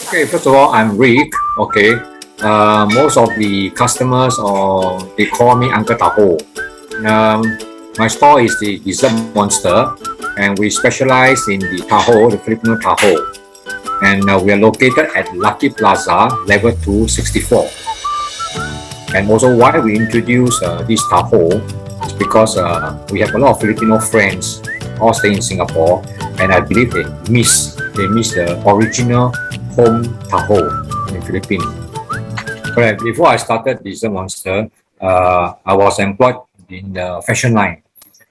Okay, first of all, I'm Rick. Okay, most of the customers or they call me Uncle Taho. Um, my store is the Dessert Monster, and we specialize in the Taho, the Filipino Taho. And we are located at Lucky Plaza, level 264. And also, why we introduce this Taho is because we have a lot of Filipino friends all staying in Singapore, and I believe they miss the original home Taho in Philippines. Correct. Before I started Dessert Monster, I was employed in the fashion line.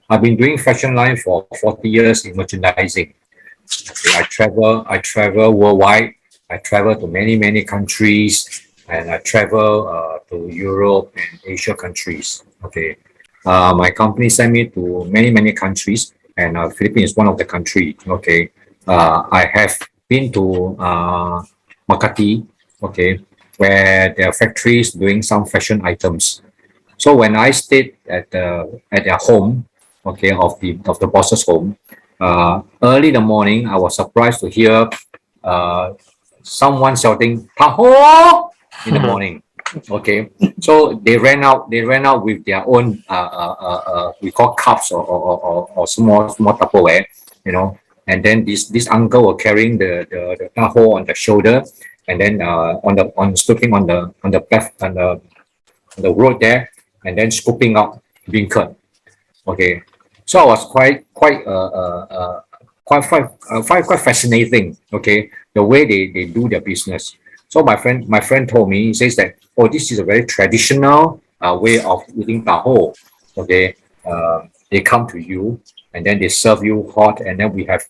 I've been doing fashion line for 40 years in merchandising. Okay, I travel worldwide. I travel to many countries, and I travel to Europe and Asia countries. Okay, my company sent me to many countries, and Philippines is one of the country. Okay, I have been to Makati. Okay, where there are factories doing some fashion items. So when I stayed at their home, okay, of the boss's home, early in the morning, I was surprised to hear uh, someone shouting "Taho" in the morning. Okay, so they ran out with their own we call cups or small Tupperware, you know. And then this uncle was carrying the taho on the shoulder, and then on stooping on the road there, and then scooping out beancurd. Okay, so I was quite fascinating. Okay, the way they do their business. So my friend told me, he says that, oh, this is a very traditional way of eating taho. Okay, they come to you, and then they serve you hot, and then we have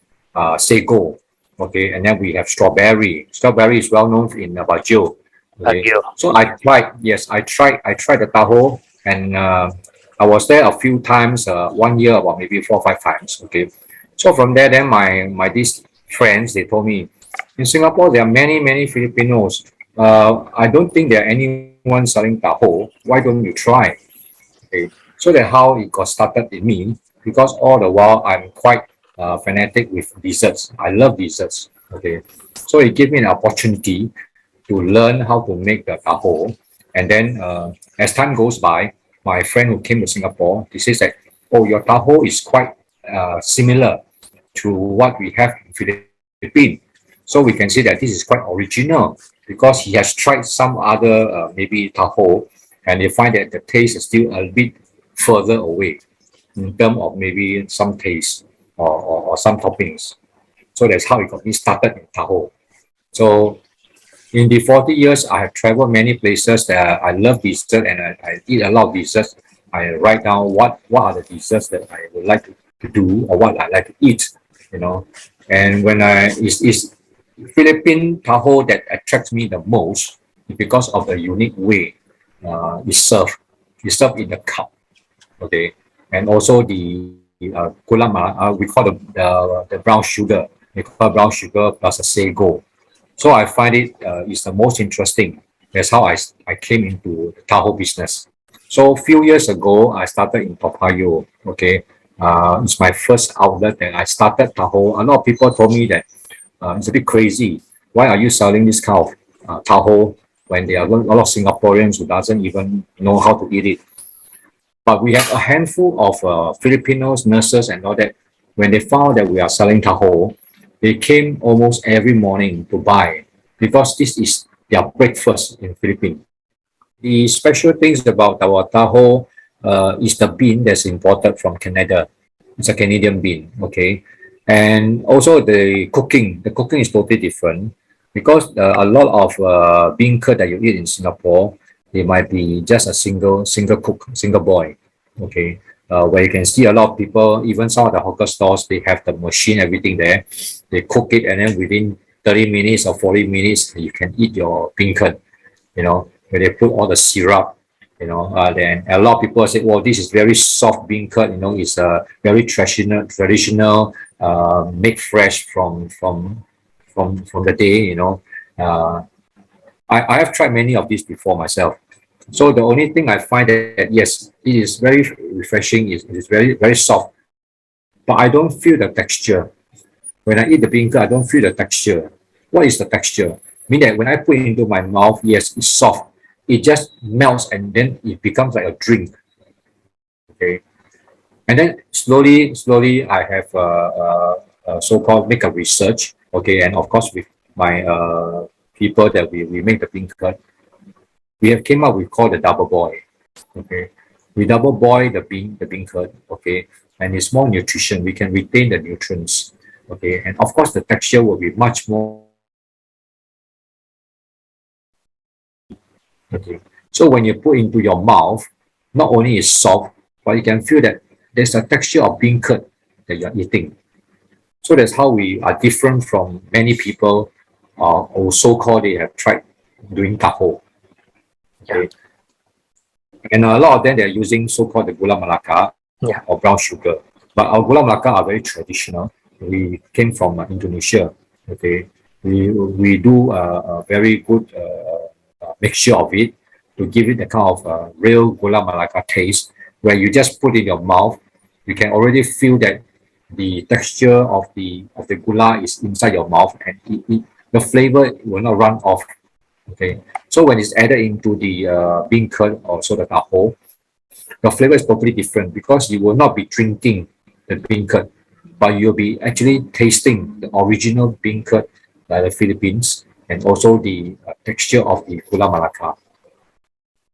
sago. Okay, and then we have strawberry. Strawberry is well known in Bajio. Okay, Agyo. so I tried the taho, and I was there a few times, 1 year, about maybe 4 or 5 times. Okay, so from there, then my these friends, they told me, in Singapore there are many Filipinos. I don't think there are anyone selling taho. Why don't you try? Okay, so that's how it got started in me. Because all the while I'm quite fanatic with desserts. I love desserts. Okay, so it gave me an opportunity to learn how to make the taho. And then as time goes by, my friend who came to Singapore, he says that, oh, your taho is quite similar to what we have in Philippines. So we can say that this is quite original, because he has tried some other maybe taho, and they find that the taste is still a bit further away in terms of maybe some taste or some toppings. So that's how it got me started in taho. So in the 40 years, I have traveled many places that I love dessert, and I eat a lot of desserts. I write down what are the desserts that I would like to do, or what I like to eat, you know. And when it's Philippine taho that attracts me the most, because of the unique way it's served. It's served in the cup, okay, and also the we call the brown sugar. We call brown sugar plus a sago. So I find it is the most interesting. That's how I came into the taho business. So a few years ago, I started in Toa Payoh. Okay, it's my first outlet, and I started taho. A lot of people told me that it's a bit crazy. Why are you selling this kind of taho when there are a lot of Singaporeans who doesn't even know how to eat it? But we have a handful of Filipinos, nurses, and all that. When they found that we are selling taho, they came almost every morning to buy, because this is their breakfast in Philippines. The special things about our taho is the bean that's imported from Canada. It's a Canadian bean, okay? And also the cooking. The cooking is totally different, because a lot of bean curd that you eat in Singapore, they might be just a single cook, single boil, okay? Where you can see a lot of people, even some of the hawker stores, they have the machine, everything there. They cook it, and then within 30 minutes or 40 minutes, you can eat your bean curd, you know, where they put all the syrup, you know. Then a lot of people say, well, this is very soft bean curd, you know, it's a very traditional, made fresh from the day, you know. I have tried many of these before myself. So the only thing I find that, yes, it is very refreshing, it is very soft, but I don't feel the texture. When I eat the bean curd, I don't feel the texture. What is the texture? Meaning that when I put it into my mouth, yes, it's soft. It just melts and then it becomes like a drink. Okay. And then slowly, I have so-called make a research. Okay. And of course, with my people that we make the beancurd, we have came up with called the double boil. Okay. We double boil the beancurd. Okay. And it's more nutrition. We can retain the nutrients. Okay. And of course, the texture will be much more. Okay. So when you put into your mouth, not only is soft, but you can feel that there's a texture of beancurd that you're eating. So that's how we are different from many people or so-called they have tried doing taho. Okay. And a lot of them, they're using so-called the gula melaka Yeah. or brown sugar. But our gula melaka are very traditional. We came from Indonesia. Okay. We do a very good mixture of it to give it the kind of real gula melaka taste where you just put in your mouth, you can already feel that the texture of the gula is inside your mouth and the flavor will not run off. Okay, so when it's added into the beancurd or so the taho, the flavor is totally different because you will not be drinking the beancurd, but you'll be actually tasting the original beancurd by the Philippines and also the texture of the gula melaka.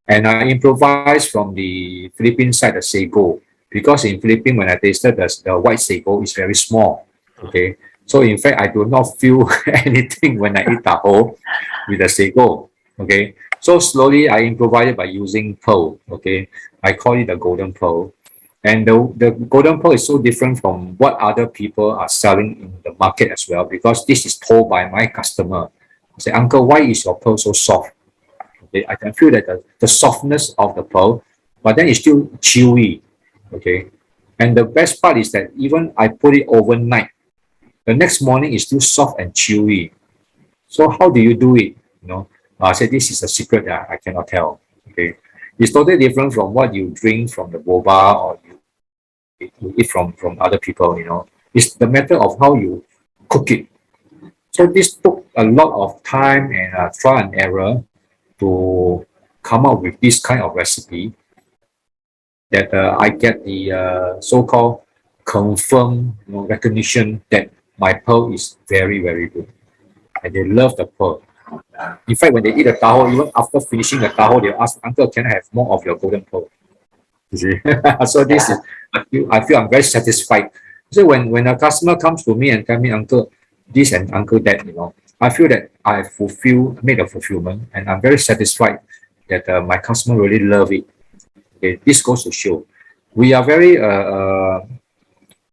And I improvised from the Philippine side the sago because in Philippines when I tasted the white sago is very small. Okay, so in fact I do not feel anything when I eat taho with the sago. Okay, so slowly I improvised by using pearl. Okay, I call it the golden pearl. And the golden pearl is so different from what other people are selling in the market as well because this is told by my customer. I say, Uncle, why is your pearl so soft? Okay, I can feel that the softness of the pearl, but then it's still chewy. Okay, and the best part is that even I put it overnight, the next morning it's still soft and chewy. So how do you do it? You know, I said this is a secret that I cannot tell. Okay, it's totally different from what you drink from the boba or you eat from other people. You know, it's the matter of how you cook it. So this took a lot of time and trial and error to come up with this kind of recipe that I get the so-called confirmed recognition that my pearl is very, very good. And they love the pearl. In fact, when they eat the taho, even after finishing the taho, they'll ask, Uncle, can I have more of your golden pearl? You see? So this is, I feel I'm very satisfied. So when a customer comes to me and tell me, Uncle, this and Uncle that, I feel that I made a fulfillment, and I'm very satisfied that my customer really love it. Okay, this goes to show we are very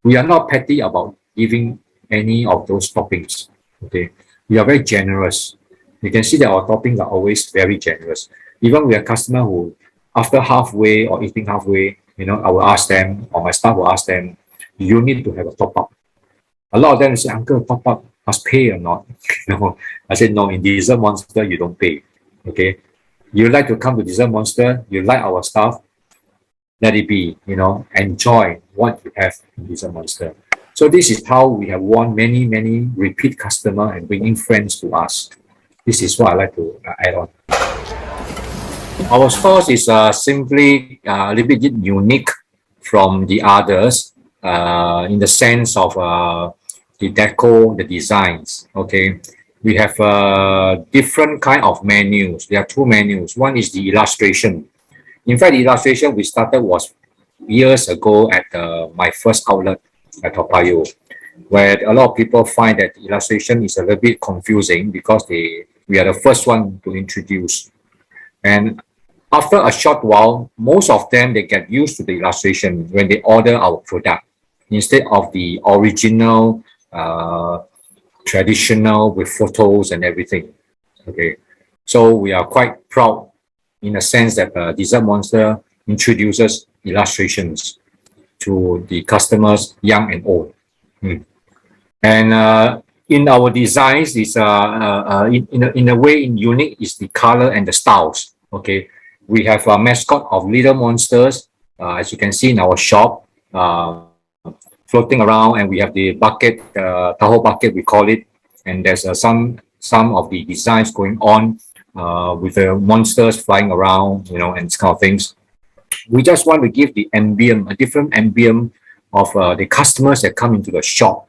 we are not petty about giving any of those toppings. Okay, we are very generous. You can see that our toppings are always very generous. Even we have customer who, after halfway or eating halfway, I will ask them, or my staff will ask them, you need to have a top up. A lot of them say, Uncle, top up must pay or not? I said, no, in Dessert Monster, you don't pay. Okay. You like to come to Dessert Monster, you like our staff, let it be, enjoy what you have in Dessert Monster. So this is how we have won many, many repeat customer and bringing friends to us. This is what I like to add on. Our stores is simply a little bit unique from the others in the sense of the deco, the designs. Okay, we have different kind of menus. There are two menus. One is the illustration. In fact, the illustration we started was years ago at my first outlet at Toa Payoh, where a lot of people find that illustration is a little bit confusing because we are the first one to introduce. And after a short while, most of them, they get used to the illustration when they order our product instead of the original, traditional with photos and everything. Okay, so we are quite proud in a sense that Dessert Monster introduces illustrations to the customers, young and old. And in our designs, is in a way, in unique is the color and the styles. Okay, we have a mascot of little monsters, as you can see in our shop, floating around, and we have the bucket, taho bucket, we call it, and there's some some of the designs going on with the monsters flying around, you know, and this kind of things. We just want to give the ambient, a different ambient of the customers that come into the shop,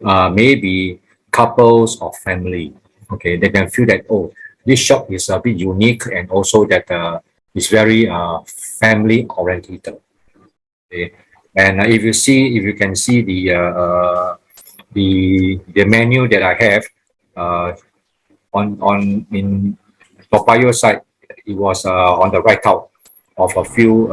maybe couples or family. Okay, they can feel that, oh, this shop is a bit unique, and also that it's very family oriented. Okay. And if you can see the menu that I have on in Toa Payoh side, it was on the right out of a few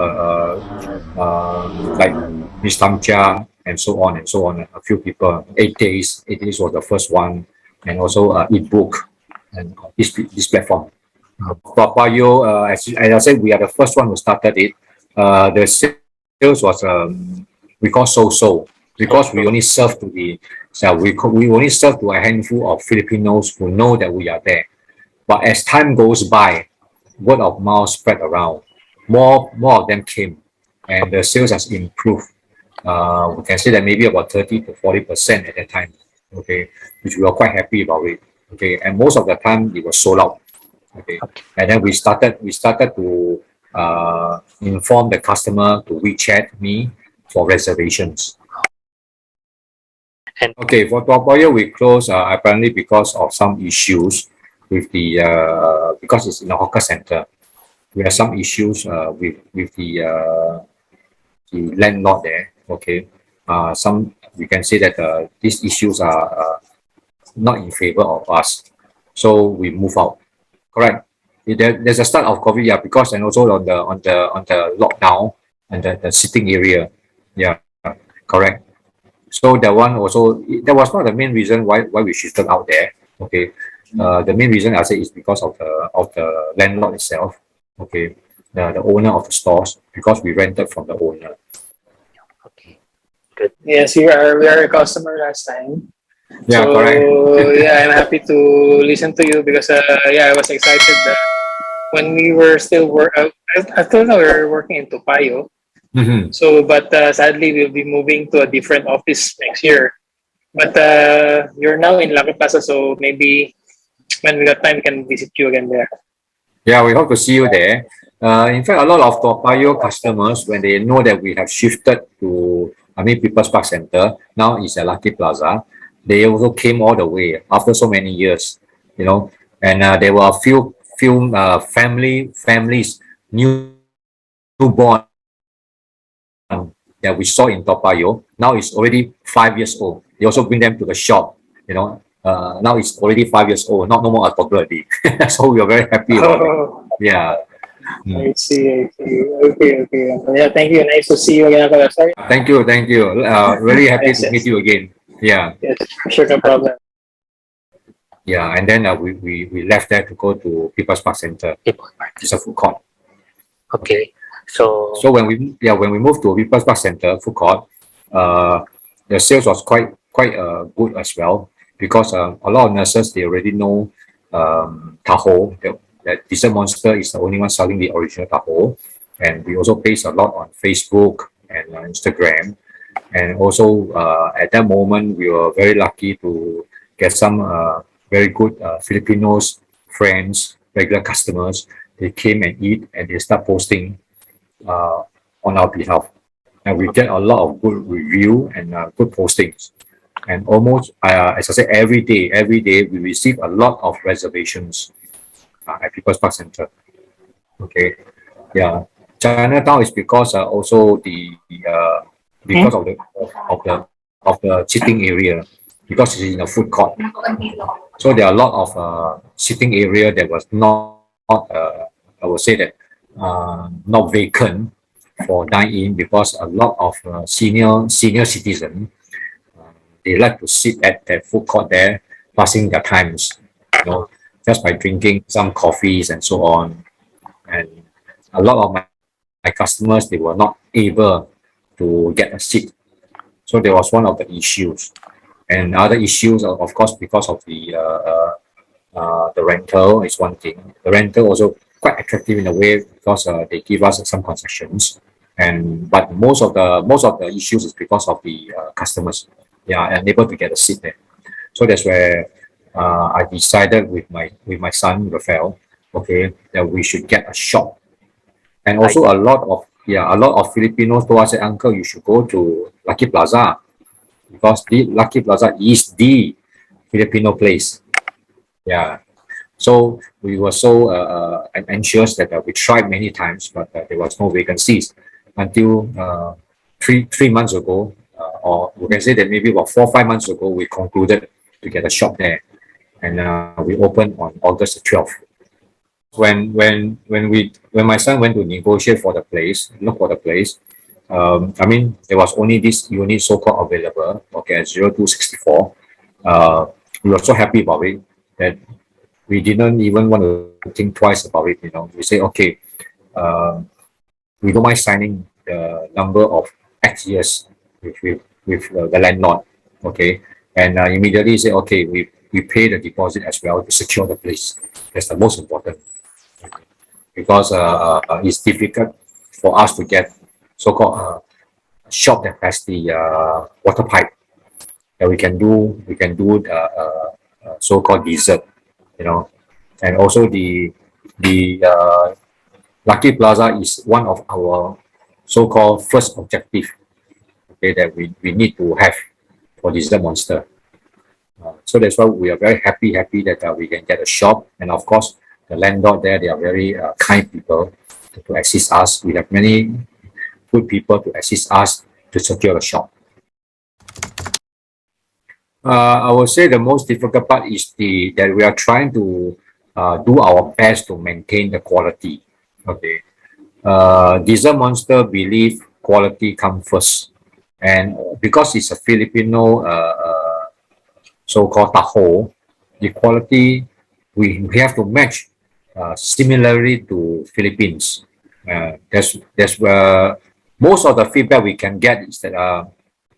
like Miss Tamcha and so on and so on. A few people, 8 days. 8 days was the first one, and also ebook and this platform. Toa Payoh, as I said, we are the first one who started it. The sales was we call so because we only serve to the we only serve to a handful of Filipinos who know that we are there. But as time goes by, word of mouth spread around. More of them came, and the sales has improved. We can say that maybe about 30 to 40% at that time. Okay, which we were quite happy about it. Okay, and most of the time it was sold out. Okay, and then we started to inform the customer to WeChat me for reservations. And okay, for Toa Payoh we closed apparently because of some issues with the because it's in a hawker center. We have some issues with the landlord there. Okay, some we can say that these issues are not in favor of us, so we move out. Correct. There's a start of COVID, yeah, because and also on the lockdown and the sitting area, yeah, correct. So that one also that was not the main reason why we shifted out there. Okay, the main reason I say is because of the landlord itself. Okay, the owner of the stores, because we rented from the owner. okay, good. Yes, we are a customer last time. Yeah, So correct. yeah, I'm happy to listen to you because yeah, I was excited when we were still I thought we were working in Toa Payoh. Mhm. So, but sadly, we'll be moving to a different office next year. But you're now in Lucky Plaza, so maybe when we got time, we can visit you again there. Yeah, we hope to see you there. In fact, a lot of Toa Payoh customers, when they know that we have shifted to, I mean, People's Park Center, now it's at Lucky Plaza, they also came all the way after so many years, you know. And there were a few families, newborn that we saw in Toa Payoh. Now it's already 5 years old. They also bring them to the shop, you know. Now it's already 5 years old, not no more a toddler already. So we are very happy about it. Oh, Yeah. I see, I see. Okay, okay. Yeah, thank you. Nice to see you again. Sorry. Thank you, thank you. Really happy Yes, to meet yes. you again. Yeah, Yes, sure, no problem. yeah. And then we left there to go to People's Park Center. People Park. It's a food court. Okay, so So when we moved to People's Park Center food court, the sales was quite good as well, because a lot of nurses, they already know taho, that dessert monster is the only one selling the original taho, and we also paste a lot on Facebook and Instagram, and also at that moment we were very lucky to get some very good Filipinos friends, regular customers. They came and eat, and they start posting on our behalf, and we get a lot of good review and good postings, and almost as I said, every day we receive a lot of reservations at People's Park Center. Okay, yeah. Chinatown is because also because of the sitting area, because it's in a food court, so there are a lot of sitting area that was not I would say that not vacant for dine-in, because a lot of senior citizens, they like to sit at that food court there, passing their times, you know, just by drinking some coffees and so on. And a lot of my customers, they were not able to get a seat, so there was one of the issues. And other issues, of course, because of the rental is one thing. The rental also quite attractive in a way, because they give us some concessions, and but most of the issues is because of the customers. They are unable to get a seat there. So that's where I decided with my son Rafael, okay, that we should get a shop. And also a lot of Filipinos told us, Uncle, you should go to Lucky Plaza because the Lucky Plaza is the Filipino place. Yeah. So we were so anxious that we tried many times, but there was no vacancies until three months ago, or we can say that maybe about 4 or 5 months ago, we concluded to get a shop there, and we opened on August 12th. When my son went to negotiate for the place, look for the place, I mean there was only this unit so-called available, okay, at 0264. We were so happy about it that we didn't even want to think twice about it. We say, okay, we don't mind signing the number of X years with the landlord, okay, and immediately say, okay, we pay the deposit as well to secure the place. That's the most important, because it's difficult for us to get so-called shop that has the water pipe that we can do the so-called dessert, and also the Lucky Plaza is one of our so-called first objective, okay, that we need to have for Dessert Monster. So that's why we are very happy that we can get a shop, and of course the landlord there, they are very kind people to assist us. We have many good people to assist us to secure the shop. I would say the most difficult part is that we are trying to do our best to maintain the quality. Okay, Dessert Monster believe quality come first, and because it's a Filipino so-called taho, the quality we have to match similarly to Philippines. That's where most of the feedback we can get is that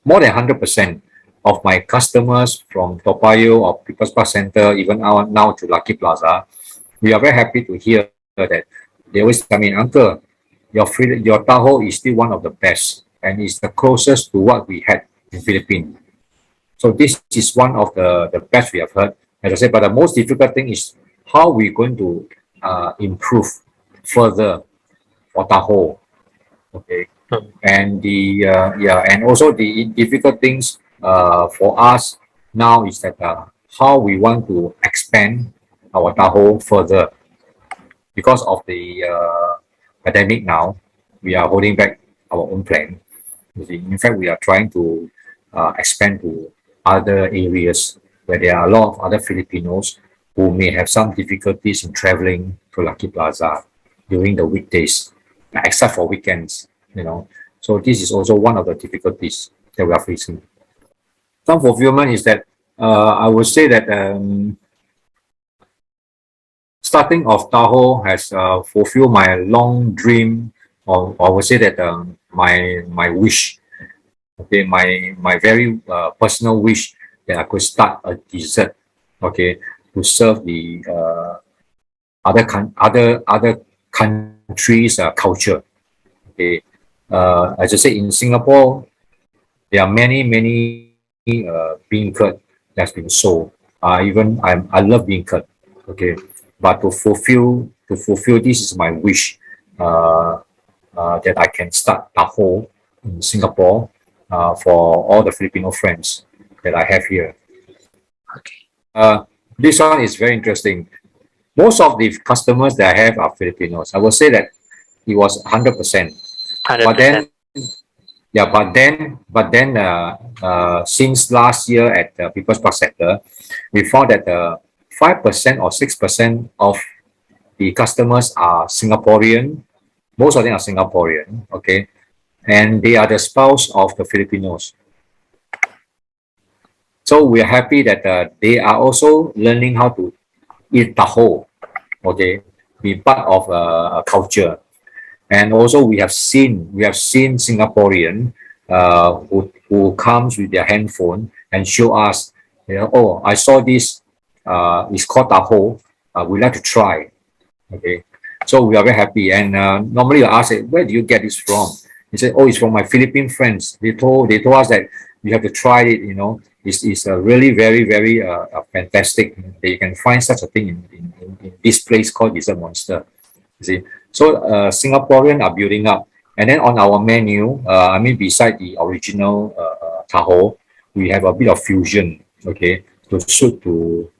more than 100% of my customers from Toa Payoh or People's Park Center, even now to Lucky Plaza, we are very happy to hear that they always tell me, Uncle, your taho is still one of the best, and it's the closest to what we had in Philippines. So this is one of the best we have heard. As I said, but the most difficult thing is how we're going to improve further for taho. Okay, and and also the difficult things for us now is that how we want to expand our taho further because of the pandemic. Now we are holding back our own plan. In fact, we are trying to expand to other areas where there are a lot of other Filipinos who may have some difficulties in traveling to Lucky Plaza during the weekdays, except for weekends. So this is also one of the difficulties that we are facing. Some fulfillment is that I would say that starting of Tahoe has fulfilled my long dream, or I would say that my wish, okay, my very personal wish that I could start a dessert, okay, to serve the other countries' culture. Okay, as I say, in Singapore, there are many beancurd that's been sold. Even I love beancurd. Okay, but to fulfill this is my wish that I can start taho in Singapore for all the Filipino friends that I have here. Okay. This one is very interesting. Most of the customers that I have are Filipinos. I will say that it was 100%. 100%. But then, yeah, but then, since last year at the People's Park Center, we found that 5% or 6% of the customers are Singaporean. Most of them are Singaporean, okay, and they are the spouse of the Filipinos. So we are happy that they are also learning how to eat taho, okay, be part of a culture. And also we have seen Singaporean who comes with their handphone and show us, oh, I saw this, it's called taho, we'd like to try. Okay, so we are very happy. And normally I ask, where do you get this from? He said, oh, it's from my Philippine friends. They told us that you have to try it, is really very fantastic that you can find such a thing in this place called Dessert Monster. You see, so Singaporean are building up, and then on our menu, I mean, beside the original taho, we have a bit of fusion, okay, to suit to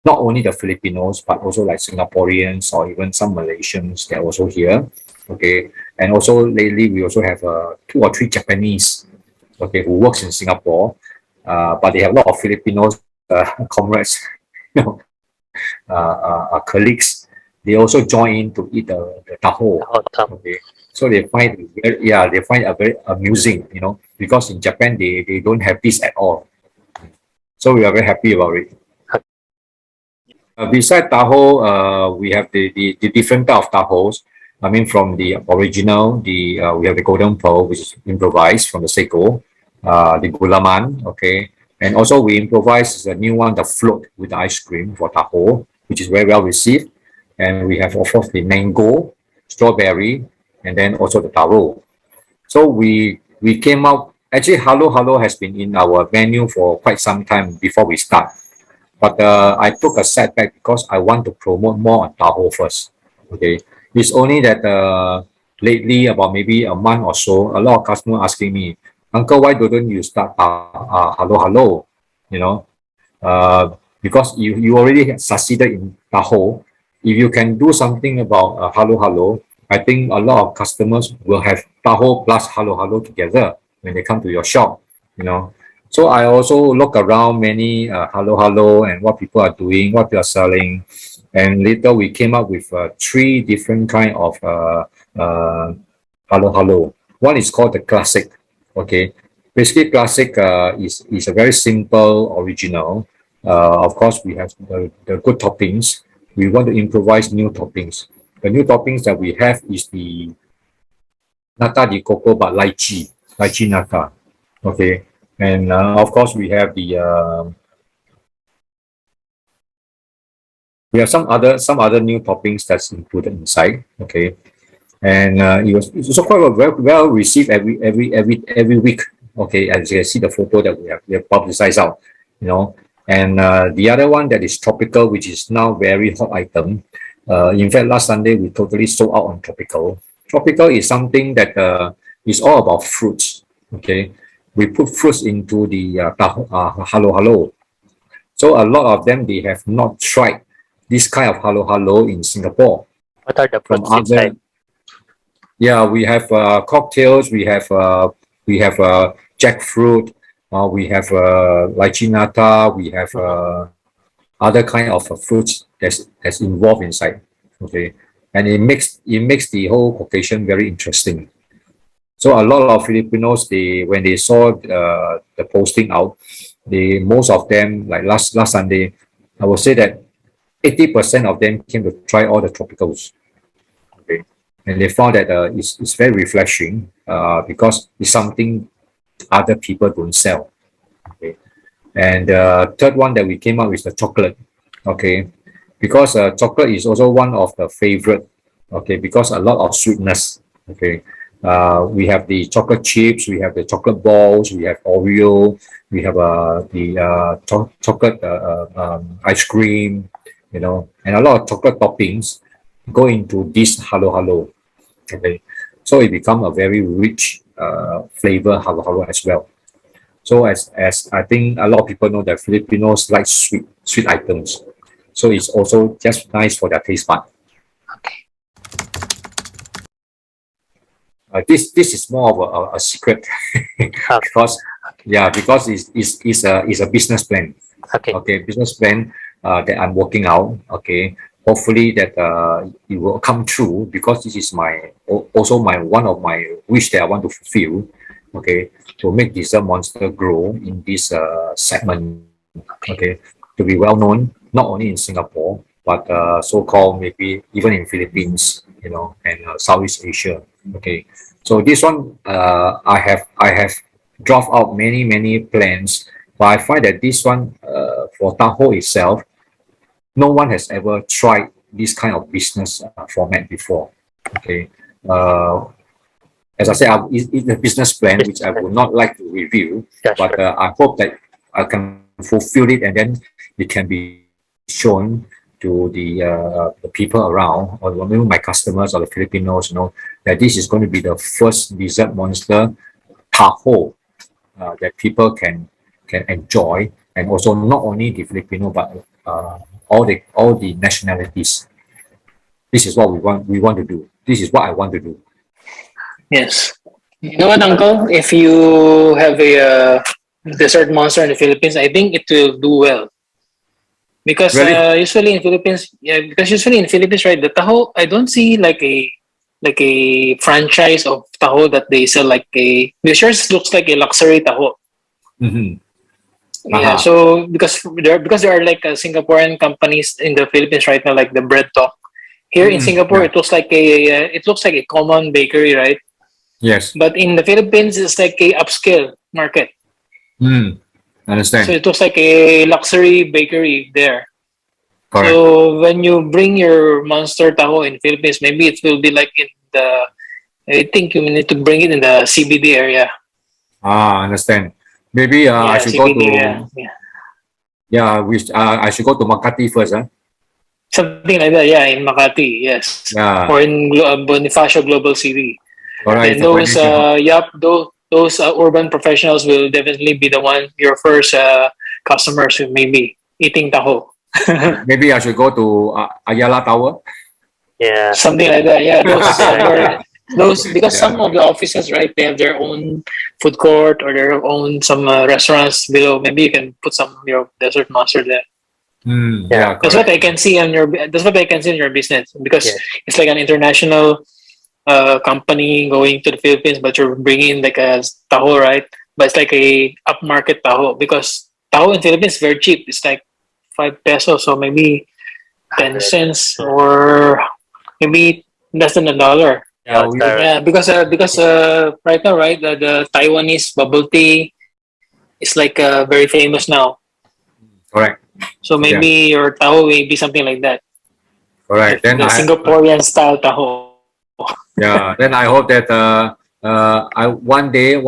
not only the Filipinos but also like Singaporeans or even some Malaysians that are also here, okay, and also lately we also have 2 or 3 Japanese, okay, who works in Singapore, but they have a lot of Filipinos comrades, you know, colleagues. They also join in to eat the taho. Okay, so they find it very, yeah, they find it very amusing, you know, because in Japan they don't have this at all. So we are very happy about it. Beside taho, we have the different type of tahos. I mean, from the original, we have the golden pearl, which is improvised from the seko, the gulaman, okay, and also we improvise a new one, the float with the ice cream for taho, which is very well received. And we have, of course, the mango, strawberry, and then also the taro. So we came out. Actually, Halo Halo has been in our menu for quite some time before we start. But I took a setback because I want to promote more on taho first. Okay, it's only that lately, about maybe a month or so, a lot of customers asking me, Uncle, why don't you start Halo Halo? You know, because you already succeeded in taho. If you can do something about Halo Halo, I think a lot of customers will have taho plus Halo Halo together when they come to your shop, you know. So I also look around many Halo Halo and what people are doing, what they are selling. And later we came up with 3 different kind of Halo Halo. One is called the classic, okay. Basically, classic is a very simple original. Of course, we have the good toppings. We want to improvise new toppings. The new toppings that we have is the nata de coco, but lychee nata. Okay, and of course we have we have some other new toppings that's included inside. Okay, and it's also quite well received every week. Okay, as you can see the photo that we have publicized out, you know. And the other one that is tropical, which is now very hot item. In fact, last Sunday we totally sold out on tropical. Tropical is something that is all about fruits. Okay, we put fruits into the halo halo. So a lot of them they have not tried this kind of halo halo in Singapore. What are the From fruits inside? yeah, we have cocktails. We have jackfruit. We have lychee nata. We have other kind of fruits that's involved inside. Okay, and it makes the whole occasion very interesting. So a lot of Filipinos, they when they saw the posting out, most of them, like last Sunday, I would say that 80% of them came to try all the tropicals. Okay, and they found that it's very refreshing because it's something other people don't sell. Okay, and the third one that we came up with the chocolate. Okay, because chocolate is also one of the favorite. Okay, because a lot of sweetness. Okay, we have the chocolate chips, we have the chocolate balls, we have Oreo, we have the chocolate ice cream, you know, and a lot of chocolate toppings go into this halo halo. Okay, so it become a very rich flavor halo halo as well. So as I think a lot of people know that Filipinos like sweet items, so it's also just nice for their taste bud. Okay. This is more of a secret because it's a business plan. Okay. Okay, business plan that I'm working out. Okay, hopefully that it will come true because this is also my one of my wish that I want to fulfill. Okay, to make Dessert Monster grow in this segment. Okay, to be well known not only in Singapore but so-called maybe even in Philippines, you know, and Southeast Asia. Okay, so this one I have dropped out many plans, but I find that this one for Tahoe itself, no one has ever tried this kind of business format before. Okay, as I said, it's a business plan which I would not like to review, Yeah, but sure. I hope that I can fulfill it, and then it can be shown to the people around, or maybe my customers or the Filipinos, that this is going to be the first dessert monster taho that people can enjoy, and also not only the Filipino but all the nationalities. This is what we want to do. This is what I want to do. Yes. You know what, Uncle? If you have a dessert monster in the Philippines, I think it will do well. Because Really? usually in Philippines, yeah, because usually in Philippines, right, the taho, I don't see like a franchise of taho that they sell like a. Because yours looks like a luxury taho. Mm-hmm. Yeah. So because there are like Singaporean companies in the Philippines right now, like the Bread Talk. Here in Singapore, Yeah. it looks like a common bakery, right? Yes. But in the Philippines, it's like a upscale market. So Understand. it looks like a luxury bakery there. Correct. So when you bring your monster taho in Philippines, maybe it will be like in the. I think you need to bring it in the CBD area. Understand. Maybe I Yeah, should go CBD area. to, Yeah, yeah, I should go to Makati first, huh? something like that. Yeah, in Makati, yes, Yeah. or in Bonifacio Global City. Alright, Then it's a those, financial hub. those urban professionals will definitely be the one your first customers who may be eating taho. Maybe I should go to Ayala Tower. Yeah. Something like that. Yeah, those Exactly. somewhere those because Yeah. some of the offices, right, they have their own food court or their own some restaurants below. Maybe you can put some dessert monster there. Yeah. Yeah, correct. That's what I can see in your business because Yes. it's like an international company going to the Philippines, but you're bringing like a taho, right? But it's like a upmarket taho because taho in Philippines is very cheap. It's like 5 pesos, so maybe 10 cents Yeah. or maybe less than $1. Yeah, Yeah, it's we, Yeah, because right now, right, the Taiwanese bubble tea is like very famous now. correct. So Yeah, maybe your taho may be something like that, correct. Then the I Singaporean style taho. Yeah, then I hope that I one day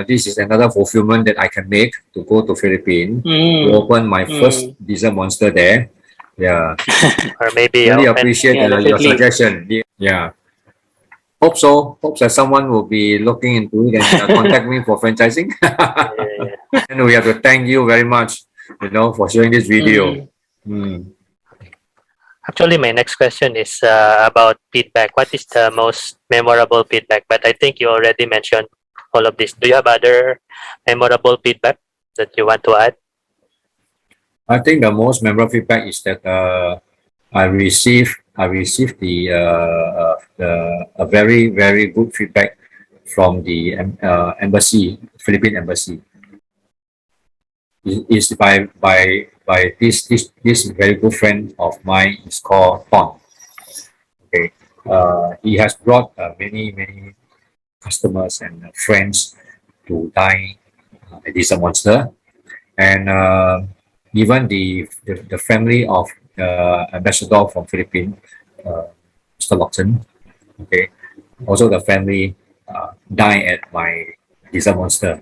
this is another fulfillment that I can make to go to Philippines to Mm, open my first mm. dessert monster there. Yeah, or maybe really open. appreciate Yeah, your definitely. suggestion. Yeah, hope so. Hope that someone will be looking into it and contact me for franchising. Yeah. And we have to thank you very much, for sharing this video. Mm. Mm. Actually, my next question is about feedback. What is the most memorable feedback? But I think you already mentioned all of this. Do you have other memorable feedback that you want to add? I think the most memorable feedback is that I received a very very good feedback from the embassy, Philippine embassy. Is by this very good friend of mine is called Ton. Okay, he has brought many customers and friends to dine at this monster, and even the family of the ambassador from Philippines, Mr. Lawson. Okay, also the family dine at my dessert monster.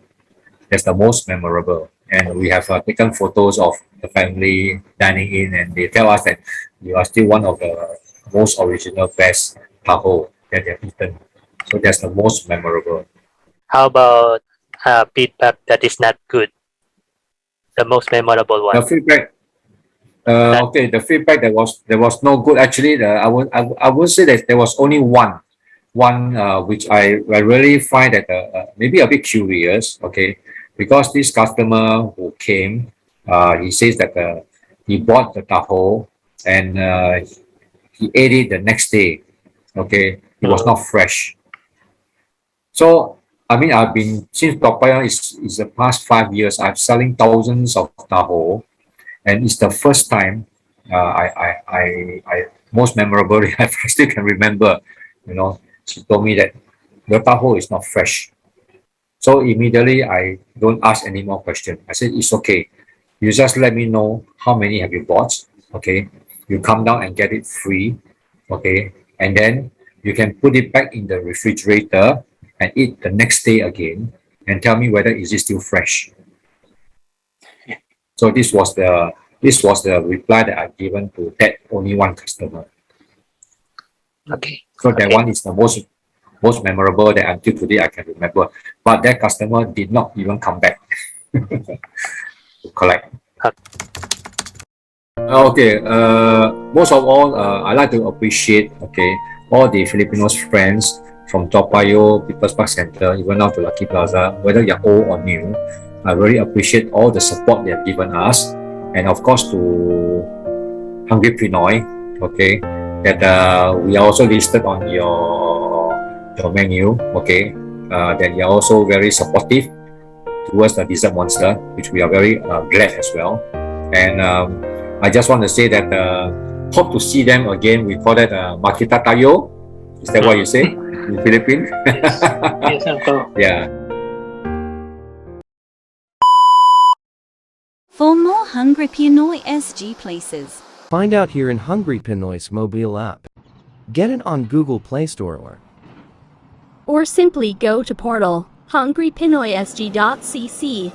That's the most memorable. And we have taken photos of the family dining in, and they tell us that you are still one of the most original best taho that they have eaten. So that's the most memorable. How about feedback that is not good? The most memorable The one. feedback, Not okay, the feedback that was no good. Actually, I would say that there was only one which I really find that maybe a bit curious. Okay, because this customer who came, he says that he bought the taho and he ate it the next day. Okay, it was mm, not fresh. So I mean, I've been since Papaya is the past 5 years. I'm selling thousands of taho, and it's the first time I most memorable. I still can remember. She told me that the taho is not fresh. So immediately I don't ask any more questions. I said it's okay. You just let me know how many have you bought. Okay, you come down and get it free. Okay, and then you can put it back in the refrigerator, and eat the next day again and tell me whether is it still fresh. So this was the reply that I've given to that only one customer. Okay. So that Okay. one is the most memorable that until today I can remember. But that customer did not even come back to collect. Okay, most of all, I like to appreciate, okay, all the Filipinos friends from Toa Payoh, People's Park Center, even now to Lucky Plaza, whether you're old or new. I really appreciate all the support they have given us, and of course to Hungry Pinoy, okay, that we are also listed on your menu, okay, that you're also very supportive towards the dessert monster, which we are very glad as well. And I just want to say that hope to see them again. We call that makita tayo. Is that what you say in Philippines? Yes, Uncle. Yeah. For more Hungry Pinoy SG places, Find out here in Hungry Pinoy's mobile app. Get it on Google Play Store or simply go to portal hungrypinoysg.cc.